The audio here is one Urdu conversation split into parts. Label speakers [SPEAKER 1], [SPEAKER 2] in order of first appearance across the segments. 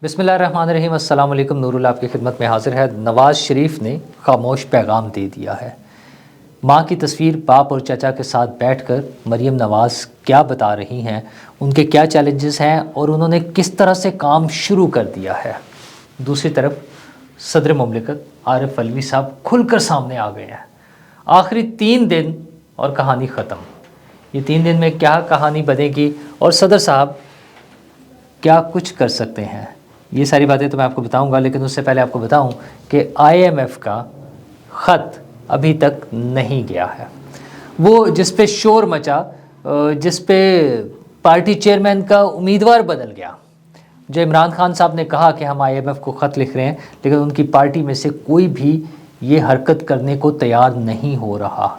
[SPEAKER 1] بسم اللہ الرحمن الرحیم۔ السلام علیکم۔ نور اللہ آپ کی خدمت میں حاضر ہے۔ نواز شریف نے خاموش پیغام دے دیا ہے۔ ماں کی تصویر باپ اور چچا کے ساتھ بیٹھ کر مریم نواز کیا بتا رہی ہیں، ان کے کیا چیلنجز ہیں اور انہوں نے کس طرح سے کام شروع کر دیا ہے۔ دوسری طرف صدر مملکت عارف علوی صاحب کھل کر سامنے آ گئے ہیں۔ آخری 3 دن اور کہانی ختم۔ یہ 3 دن میں کیا کہانی بنے گی اور صدر صاحب کیا کچھ کر سکتے ہیں، یہ ساری باتیں تو میں آپ کو بتاؤں گا، لیکن اس سے پہلے آپ کو بتاؤں کہ IMF کا خط ابھی تک نہیں گیا ہے۔ وہ جس پہ شور مچا، جس پہ پارٹی چیئرمین کا امیدوار بدل گیا، جو عمران خان صاحب نے کہا کہ ہم IMF کو خط لکھ رہے ہیں، لیکن ان کی پارٹی میں سے کوئی بھی یہ حرکت کرنے کو تیار نہیں ہو رہا۔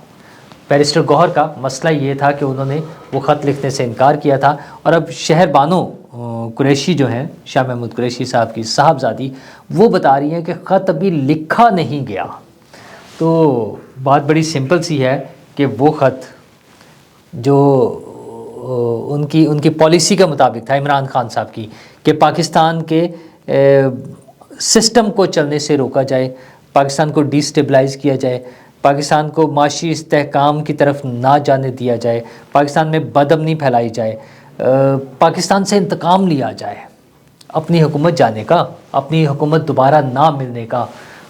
[SPEAKER 1] بیرسٹر گوہر کا مسئلہ یہ تھا کہ انہوں نے وہ خط لکھنے سے انکار کیا تھا، اور اب شہر بانو قریشی جو ہیں، شاہ محمود قریشی صاحب کی صاحبزادی، وہ بتا رہی ہیں کہ خط ابھی لکھا نہیں گیا۔ تو بات بڑی سمپل سی ہے کہ وہ خط جو ان کی پالیسی کے مطابق تھا عمران خان صاحب کی، کہ پاکستان کے سسٹم کو چلنے سے روکا جائے، پاکستان کو ڈی سٹیبلائز کیا جائے، پاکستان کو معاشی استحکام کی طرف نہ جانے دیا جائے، پاکستان میں بدامنی پھیلائی جائے، پاکستان سے انتقام لیا جائے، اپنی حکومت جانے کا، اپنی حکومت دوبارہ نہ ملنے کا،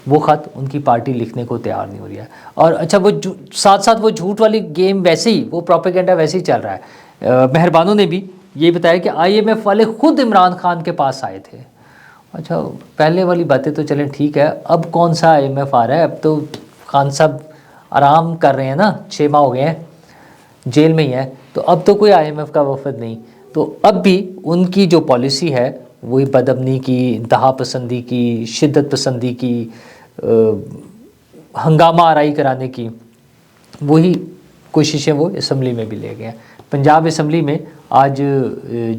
[SPEAKER 1] وہ خط ان کی پارٹی لکھنے کو تیار نہیں ہو رہی ہے۔ اور اچھا، وہ ساتھ ساتھ وہ جھوٹ والی گیم ویسے ہی، وہ پروپیگنڈا ویسے ہی چل رہا ہے۔ مہربانوں نے بھی یہ بتایا کہ IMF والے خود عمران خان کے پاس آئے تھے۔ اچھا، پہلے والی باتیں تو چلیں ٹھیک ہے، اب کون سا IMF آ رہا ہے؟ اب تو خان صاحب آرام کر رہے ہیں نا، 6 ماہ ہو گئے ہیں، جیل میں ہی ہے، تو اب تو کوئی IMF کا وفد نہیں۔ تو اب بھی ان کی جو پالیسی ہے وہی بدامنی کی، انتہا پسندی کی، شدت پسندی کی، ہنگامہ آرائی کرانے کی، وہی کوششیں وہ اسمبلی میں بھی لے گئے ہیں۔ پنجاب اسمبلی میں آج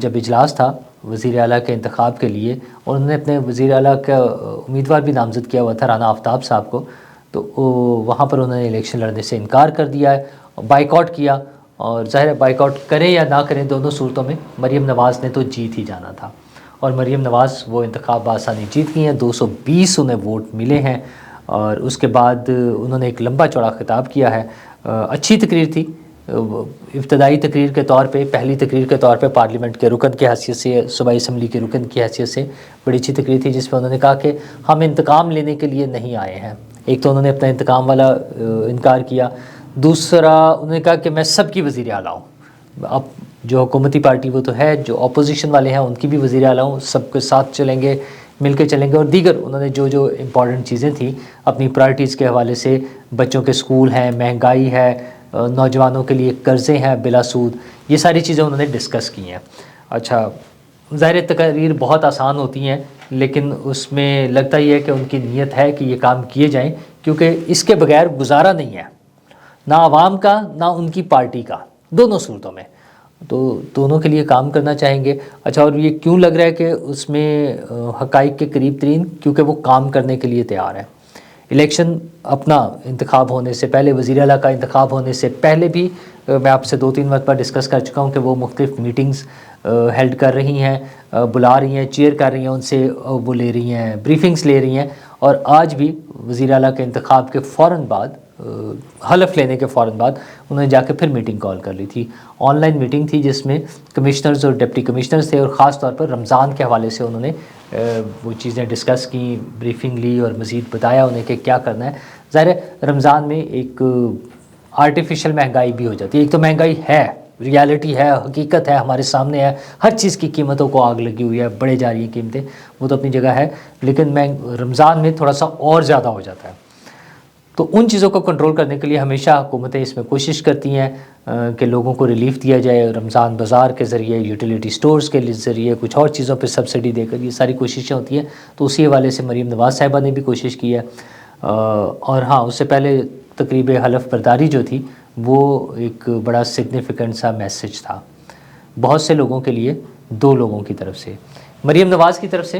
[SPEAKER 1] جب اجلاس تھا وزیر اعلیٰ کے انتخاب کے لیے، اور انہوں نے اپنے وزیر اعلیٰ کا امیدوار بھی نامزد کیا ہوا تھا، رانا آفتاب صاحب کو، تو وہاں پر انہوں نے الیکشن لڑنے سے انکار کر دیا ہے، بائیکاٹ کیا۔ اور ظاہر ہے بائیکاٹ کریں یا نہ کریں، دونوں صورتوں میں مریم نواز نے تو جیت ہی جانا تھا، اور مریم نواز وہ انتخاب بآسانی جیت گئی ہیں، 220 انہیں ووٹ ملے ہیں۔ اور اس کے بعد انہوں نے ایک لمبا چوڑا خطاب کیا ہے۔ اچھی تقریر تھی، ابتدائی تقریر کے طور پہ، پہلی تقریر کے طور پہ پارلیمنٹ کے رکن کی حیثیت سے، صوبائی اسمبلی کے رکن کی حیثیت سے بڑی اچھی تقریر تھی، جس میں انہوں نے کہا کہ ہم انتقام لینے کے لیے نہیں آئے ہیں۔ ایک تو انہوں نے اپنا انتقام والا انکار کیا، دوسرا انہوں نے کہا کہ میں سب کی وزیر اعلیٰ ہوں، اب جو حکومتی پارٹی وہ تو ہے، جو اپوزیشن والے ہیں ان کی بھی وزیر اعلیٰ ہوں، سب کے ساتھ چلیں گے، مل کے چلیں گے۔ اور دیگر انہوں نے جو امپورٹنٹ چیزیں تھیں اپنی پرائرٹیز کے حوالے سے، بچوں کے سکول ہیں، مہنگائی ہے، نوجوانوں کے لیے قرضے ہیں بلا سود، یہ ساری چیزیں انہوں نے ڈسکس کی ہیں۔ اچھا، ظاہر تقاریر بہت آسان ہوتی ہیں، لیکن اس میں لگتا ہی ہے کہ ان کی نیت ہے کہ یہ کام کیے جائیں، کیونکہ اس کے بغیر گزارا نہیں ہے، نہ عوام کا نہ ان کی پارٹی کا، دونوں صورتوں میں، تو دونوں کے لیے کام کرنا چاہیں گے۔ اچھا، اور یہ کیوں لگ رہا ہے کہ اس میں حقائق کے قریب ترین؟ کیونکہ وہ کام کرنے کے لیے تیار ہے۔ الیکشن اپنا انتخاب ہونے سے پہلے، وزیر اعلیٰ کا انتخاب ہونے سے پہلے بھی میں آپ سے 2-3 مرتبہ ڈسکس کر چکا ہوں کہ وہ مختلف میٹنگز ہیلڈ کر رہی ہیں، بلا رہی ہیں، چیئر کر رہی ہیں، ان سے وہ لے رہی ہیں، بریفنگز لے رہی ہیں۔ اور آج بھی وزیر اعلیٰ کے انتخاب کے فوراً بعد، حلف لینے کے فوراً بعد، انہوں نے جا کے پھر میٹنگ کال کر لی تھی۔ آن لائن میٹنگ تھی جس میں کمشنرز اور ڈپٹی کمشنرز تھے، اور خاص طور پر رمضان کے حوالے سے انہوں نے وہ چیزیں ڈسکس کی، بریفنگ لی اور مزید بتایا انہیں کہ کیا کرنا ہے۔ ظاہر ہے رمضان میں ایک آرٹیفیشل مہنگائی بھی ہو جاتی ہے، ایک تو مہنگائی ہے، ریالٹی ہے، حقیقت ہے، ہمارے سامنے ہے، ہر چیز کی قیمتوں کو آگ لگی ہوئی ہے، بڑھے جا رہی ہیں قیمتیں، وہ تو اپنی جگہ ہے، لیکن رمضان میں تھوڑا سا اور زیادہ ہو جاتا ہے۔ تو ان چیزوں کو کنٹرول کرنے کے لیے ہمیشہ حکومتیں اس میں کوشش کرتی ہیں کہ لوگوں کو ریلیف دیا جائے، رمضان بازار کے ذریعے، یوٹیلیٹی سٹورز کے ذریعے، کچھ اور چیزوں پہ سبسڈی دے کر، یہ ساری کوششیں ہوتی ہیں۔ تو اسی حوالے سے مریم نواز صاحبہ نے بھی کوشش کی ہے۔ اور ہاں، اس سے پہلے تقریب حلف برداری جو تھی، وہ ایک بڑا سگنیفیکنٹ سا میسج تھا بہت سے لوگوں کے لیے، 2 لوگوں کی طرف سے۔ مریم نواز کی طرف سے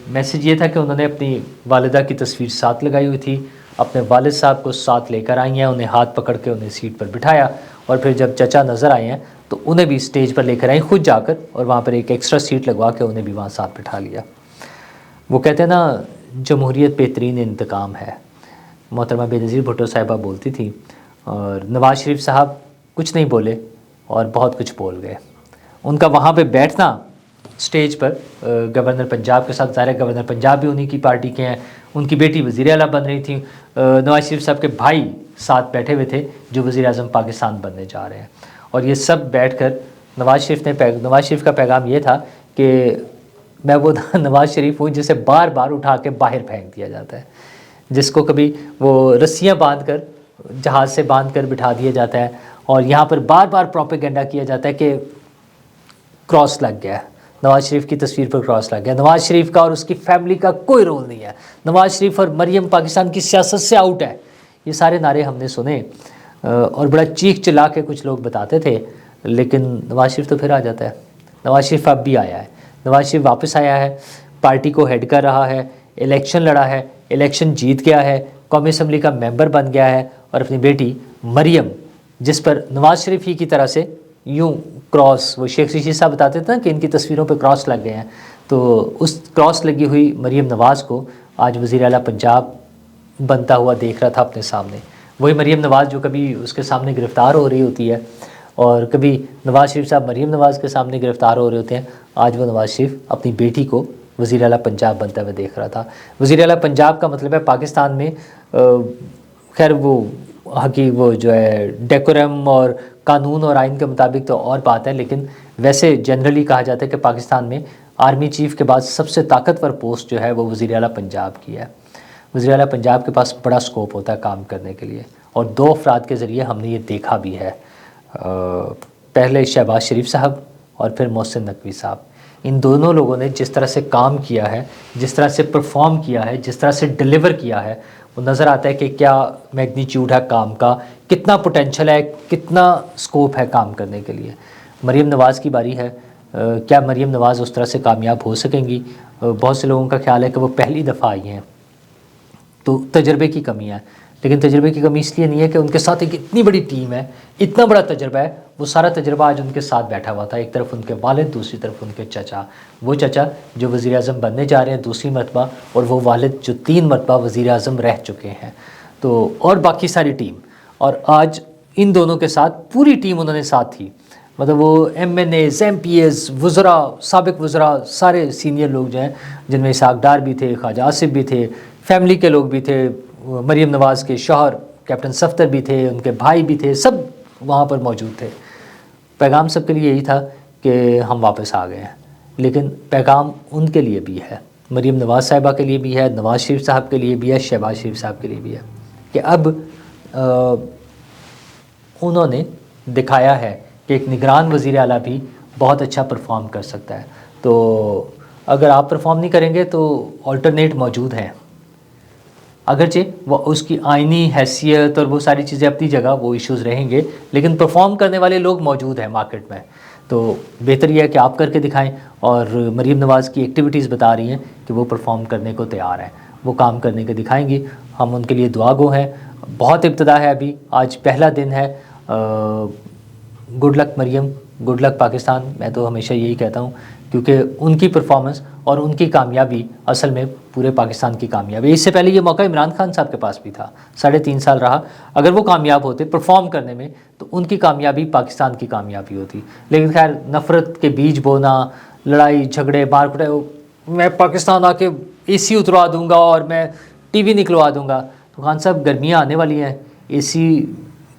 [SPEAKER 1] میسج یہ تھا کہ انہوں نے اپنی والدہ کی تصویر ساتھ لگائی ہوئی تھی، اپنے والد صاحب کو ساتھ لے کر آئی ہیں، انہیں ہاتھ پکڑ کے انہیں سیٹ پر بٹھایا، اور پھر جب چچا نظر آئے ہیں تو انہیں بھی اسٹیج پر لے کر آئیں خود جا کر، اور وہاں پر ایک ایکسٹرا سیٹ لگوا کے انہیں بھی وہاں ساتھ بٹھا لیا۔ وہ کہتے ہیں نا، جمہوریت بہترین انتقام ہے، محترمہ بے نظیر بھٹو صاحبہ بولتی تھیں، اور نواز شریف صاحب کچھ نہیں بولے اور بہت کچھ بول گئے۔ ان کا وہاں پہ بیٹھنا اسٹیج پر گورنر پنجاب کے ساتھ، ظاہر ہے گورنر پنجاب بھی انہی کی پارٹی کے ہیں، ان کی بیٹی وزیر اعلیٰ بن رہی تھیں، نواز شریف صاحب کے بھائی ساتھ بیٹھے ہوئے تھے جو وزیر اعظم پاکستان بننے جا رہے ہیں، اور یہ سب بیٹھ کر نواز شریف کا پیغام یہ تھا کہ میں وہ نواز شریف ہوں جسے بار بار اٹھا کے باہر پھینک دیا جاتا ہے، جس کو کبھی وہ رسیاں باندھ کر، جہاز سے باندھ کر بٹھا دیا جاتا ہے، اور یہاں پر بار بار پروپیگنڈا کیا جاتا ہے کہ کراس لگ گیا ہے، نواز شریف کی تصویر پر کراس لگ گیا، نواز شریف کا اور اس کی فیملی کا کوئی رول نہیں ہے، نواز شریف اور مریم پاکستان کی سیاست سے آؤٹ ہے۔ یہ سارے نعرے ہم نے سنے اور بڑا چیخ چلا کے کچھ لوگ بتاتے تھے، لیکن نواز شریف تو پھر آ جاتا ہے۔ نواز شریف اب بھی آیا ہے، نواز شریف واپس آیا ہے، پارٹی کو ہیڈ کر رہا ہے، الیکشن لڑا ہے، الیکشن جیت گیا ہے، قومی اسمبلی کا ممبر بن گیا ہے، اور اپنی بیٹی مریم، جس پر نواز شریف ہی کی طرح سے یوں کراس، وہ شیخ رشید صاحب بتاتے تھے نا کہ ان کی تصویروں پہ کراس لگ گئے ہیں، تو اس کراس لگی ہوئی مریم نواز کو آج وزیر اعلیٰ پنجاب بنتا ہوا دیکھ رہا تھا اپنے سامنے۔ وہی مریم نواز جو کبھی اس کے سامنے گرفتار ہو رہی ہوتی ہے، اور کبھی نواز شریف صاحب مریم نواز کے سامنے گرفتار ہو رہے ہوتے ہیں، آج وہ نواز شریف اپنی بیٹی کو وزیر اعلیٰ پنجاب بنتا ہوئے دیکھ رہا تھا۔ وزیر اعلیٰ پنجاب کا مطلب ہے پاکستان میں، خیر وہ جو ہے ڈیکورم اور قانون اور آئین کے مطابق تو اور بات ہے، لیکن ویسے جنرلی کہا جاتا ہے کہ پاکستان میں آرمی چیف کے بعد سب سے طاقتور پوسٹ جو ہے وہ وزیر اعلیٰ پنجاب کی ہے۔ وزیر اعلیٰ پنجاب کے پاس بڑا سکوپ ہوتا ہے کام کرنے کے لیے، اور دو افراد کے ذریعے ہم نے یہ دیکھا بھی ہے، پہلے شہباز شریف صاحب اور پھر محسن نقوی صاحب۔ ان دونوں لوگوں نے جس طرح سے کام کیا ہے، جس طرح سے پرفارم کیا ہے، جس طرح سے ڈیلیور کیا ہے، وہ نظر آتا ہے کہ کیا میگنیچیوڈ ہے کام کا، کتنا پوٹینشل ہے، کتنا سکوپ ہے کام کرنے کے لیے۔ مریم نواز کی باری ہے، کیا مریم نواز اس طرح سے کامیاب ہو سکیں گی؟ بہت سے لوگوں کا خیال ہے کہ وہ پہلی دفعہ آئی ہیں تو تجربے کی کمی ہے، لیکن تجربے کی کمی اس لیے نہیں ہے کہ ان کے ساتھ ایک اتنی بڑی ٹیم ہے، اتنا بڑا تجربہ ہے، وہ سارا تجربہ آج ان کے ساتھ بیٹھا ہوا تھا، ایک طرف ان کے والد، دوسری طرف ان کے چچا، وہ چچا جو وزیر اعظم بننے جا رہے ہیں دوسری مرتبہ، اور وہ والد جو 3 مرتبہ وزیر اعظم رہ چکے ہیں، تو اور باقی ساری ٹیم، اور آج ان دونوں کے ساتھ پوری ٹیم انہوں نے ساتھ تھی، مطلب وہ MNAs, MPAs, وزراء، سابق وزراء، سارے سینئر لوگ جو ہیں، جن میں اسحاق ڈار بھی تھے، خواجہ آصف بھی تھے، فیملی کے لوگ بھی تھے، مریم نواز کے شوہر کیپٹن صفدر بھی تھے، ان کے بھائی بھی تھے، سب وہاں پر موجود تھے۔ پیغام سب کے لیے یہی تھا کہ ہم واپس آ گئے ہیں، لیکن پیغام ان کے لیے بھی ہے، مریم نواز صاحبہ کے لیے بھی ہے، نواز شریف صاحب کے لیے بھی ہے، شہباز شریف صاحب کے لیے بھی ہے، کہ اب انہوں نے دکھایا ہے کہ ایک نگران وزیر اعلیٰ بھی بہت اچھا پرفارم کر سکتا ہے۔ تو اگر آپ پرفارم نہیں کریں گے تو آلٹرنیٹ موجود ہیں، اگرچہ وہ اس کی آئینی حیثیت اور وہ ساری چیزیں اپنی جگہ، وہ ایشوز رہیں گے، لیکن پرفارم کرنے والے لوگ موجود ہیں مارکیٹ میں، تو بہتر یہ ہے کہ آپ کر کے دکھائیں، اور مریم نواز کی ایکٹیویٹیز بتا رہی ہیں کہ وہ پرفارم کرنے کو تیار ہیں، وہ کام کرنے کے دکھائیں گی، ہم ان کے لیے دعا گو ہیں۔ بہت ابتدا ہے، ابھی آج پہلا دن ہے، گڈ لک مریم، گڈ لک پاکستان، میں تو ہمیشہ یہی کہتا ہوں، کیونکہ ان کی پرفارمنس اور ان کی کامیابی اصل میں پورے پاکستان کی کامیابی ہے۔ اس سے پہلے یہ موقع عمران خان صاحب کے پاس بھی تھا، 3.5 سال رہا، اگر وہ کامیاب ہوتے پرفارم کرنے میں تو ان کی کامیابی پاکستان کی کامیابی ہوتی، لیکن خیر نفرت کے بیج بونا، لڑائی جھگڑے مار کٹائی، میں پاکستان آ کے اے سی اتروا دوں گا اور میں ٹی وی نکلوا دوں گا، تو خان صاحب گرمیاں آنے والی ہیں، اے سی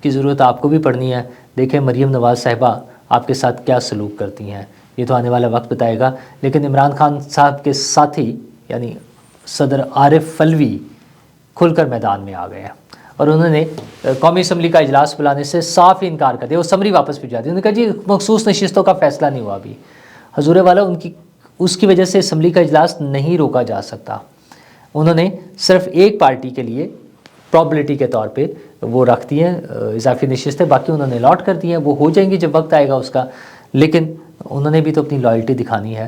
[SPEAKER 1] کی ضرورت آپ کو بھی پڑنی ہے، دیکھیں مریم نواز صاحبہ آپ کے ساتھ کیا سلوک کرتی ہیں، یہ تو آنے والا وقت بتائے گا۔ لیکن عمران خان صاحب کے ساتھی یعنی صدر عارف علوی کھل کر میدان میں آ گئے ہیں، اور انہوں نے قومی اسمبلی کا اجلاس بلانے سے صاف ہی انکار کر دیا، وہ سمری واپس بھیجا دی، انہوں نے کہا جی مخصوص نشستوں کا فیصلہ نہیں ہوا ابھی، حضور والا اس کی وجہ سے اسمبلی کا اجلاس نہیں روکا جا سکتا، انہوں نے صرف ایک پارٹی کے لیے پرابلٹی کے طور پہ وہ رکھتی ہیں اضافی نشستیں، باقی انہوں نے الاٹ کر دی ہیں، وہ ہو جائیں گی جب وقت آئے گا اس کا، لیکن انہوں نے بھی تو اپنی لائلٹی دکھانی ہے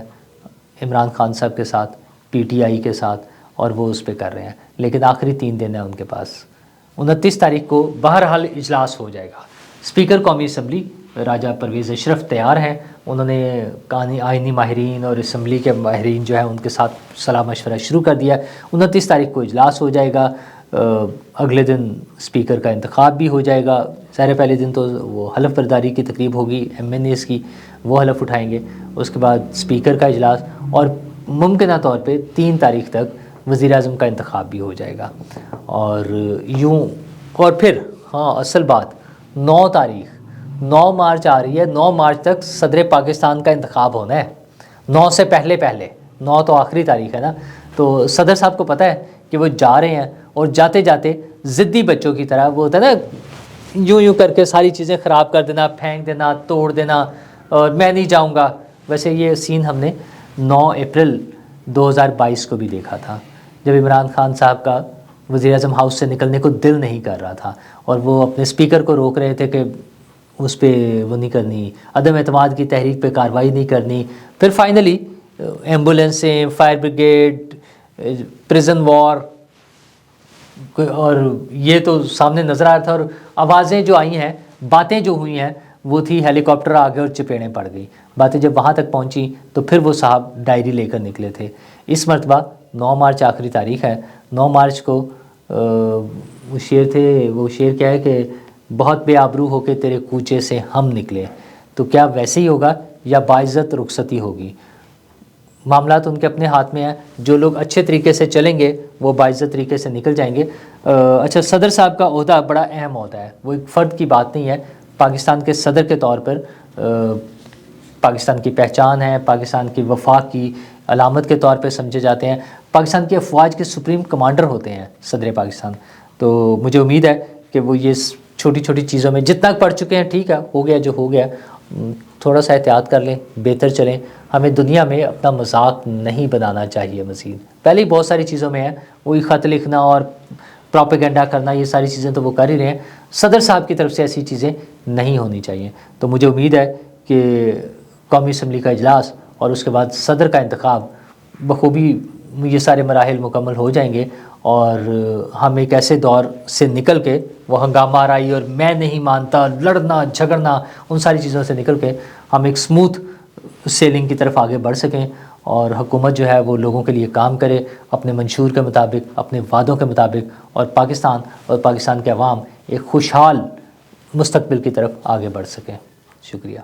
[SPEAKER 1] عمران خان صاحب کے ساتھ، پی ٹی آئی کے ساتھ، اور وہ اس پہ کر رہے ہیں، لیکن آخری 3 دن ہے ان کے پاس۔ 29 تاریخ کو بہرحال اجلاس ہو جائے گا، اسپیکر قومی اسمبلی راجہ پرویز اشرف تیار ہیں. انہوں نے آئینی ماہرین اور اسمبلی کے ماہرین جو ہیں ان کے ساتھ صلاح مشورہ شروع کر دیا. 29 تاریخ کو اجلاس ہو جائے گا. اگلے دن اسپیکر کا انتخاب بھی ہو جائے گا. ظاہر پہلے دن تو وہ حلف برداری کی تقریب ہوگی MNAs کی, وہ حلف اٹھائیں گے. اس کے بعد اسپیکر کا اجلاس, اور ممکنہ طور پہ 3 تاریخ تک وزیر اعظم کا انتخاب بھی ہو جائے گا. اور یوں, اور پھر ہاں اصل بات 9 تاریخ 9 مارچ آ رہی ہے. 9 مارچ تک صدر پاکستان کا انتخاب ہونا ہے. 9 سے پہلے 9 تو آخری تاریخ ہے نا. تو صدر صاحب کو پتہ ہے کہ وہ جا رہے ہیں, اور جاتے جاتے ضدی بچوں کی طرح, وہ ہوتا ہے نا یوں کر کے ساری چیزیں خراب کر دینا, پھینک دینا, توڑ دینا, اور میں نہیں جاؤں گا. ویسے یہ سین ہم نے 9 اپریل 2022 کو بھی دیکھا تھا, جب عمران خان صاحب کا وزیر اعظم ہاؤس سے نکلنے کو دل نہیں کر رہا تھا, اور وہ اپنے اسپیکر کو روک رہے تھے کہ اس پہ وہ نہیں کرنی, عدم اعتماد کی تحریک پہ کارروائی نہیں کرنی. پھر فائنلی ایمبولینسیں, فائر بریگیڈ, پریزن وار, اور یہ تو سامنے نظر آ رہا تھا. اور آوازیں جو آئی ہیں, باتیں جو ہوئی ہیں, وہ تھی ہیلی کاپٹر آ گئے اور چپیڑیں پڑ گئی. باتیں جب وہاں تک پہنچی تو پھر وہ صاحب ڈائری لے کر نکلے تھے. اس مرتبہ 9 مارچ آخری تاریخ ہے. 9 مارچ کو وہ شعر کیا ہے کہ بہت بے آبرو ہو کے تیرے کوچے سے ہم نکلے. تو کیا ویسے ہی ہوگا یا باعزت رخصتی ہوگی؟ معاملات ان کے اپنے ہاتھ میں ہیں. جو لوگ اچھے طریقے سے چلیں گے وہ باعزت طریقے سے نکل جائیں گے. اچھا, صدر صاحب کا عہدہ بڑا اہم ہوتا ہے, وہ ایک فرد کی بات نہیں ہے. پاکستان کے صدر کے طور پر پاکستان کی پہچان ہے, پاکستان کی وفاق کی علامت کے طور پہ سمجھے جاتے ہیں. پاکستان کی افواج کے سپریم کمانڈر ہوتے ہیں صدر پاکستان. تو مجھے امید ہے کہ وہ یہ چھوٹی چھوٹی چیزوں میں جتنا پڑھ چکے ہیں, ٹھیک ہے, ہو گیا جو ہو گیا, تھوڑا سا احتیاط کر لیں, بہتر چلیں. ہمیں دنیا میں اپنا مذاق نہیں بنانا چاہیے مزید. پہلے ہی بہت ساری چیزوں میں ہے, وہی خط لکھنا اور پروپیگنڈا کرنا, یہ ساری چیزیں تو وہ کر ہی رہے ہیں. صدر صاحب کی طرف سے ایسی چیزیں نہیں ہونی چاہیے. تو مجھے امید ہے کہ قومی اسمبلی کا اجلاس اور اس کے بعد صدر کا انتخاب بخوبی یہ سارے مراحل مکمل ہو جائیں گے, اور ہم ایک ایسے دور سے نکل کے, وہ ہنگامہ آرائی اور میں نہیں مانتا, لڑنا جھگڑنا, ان ساری چیزوں سے نکل کے ہم ایک سموتھ سیلنگ کی طرف آگے بڑھ سکیں, اور حکومت جو ہے وہ لوگوں کے لیے کام کرے اپنے منشور کے مطابق, اپنے وعدوں کے مطابق, اور پاکستان اور پاکستان کے عوام ایک خوشحال مستقبل کی طرف آگے بڑھ سکیں. شکریہ.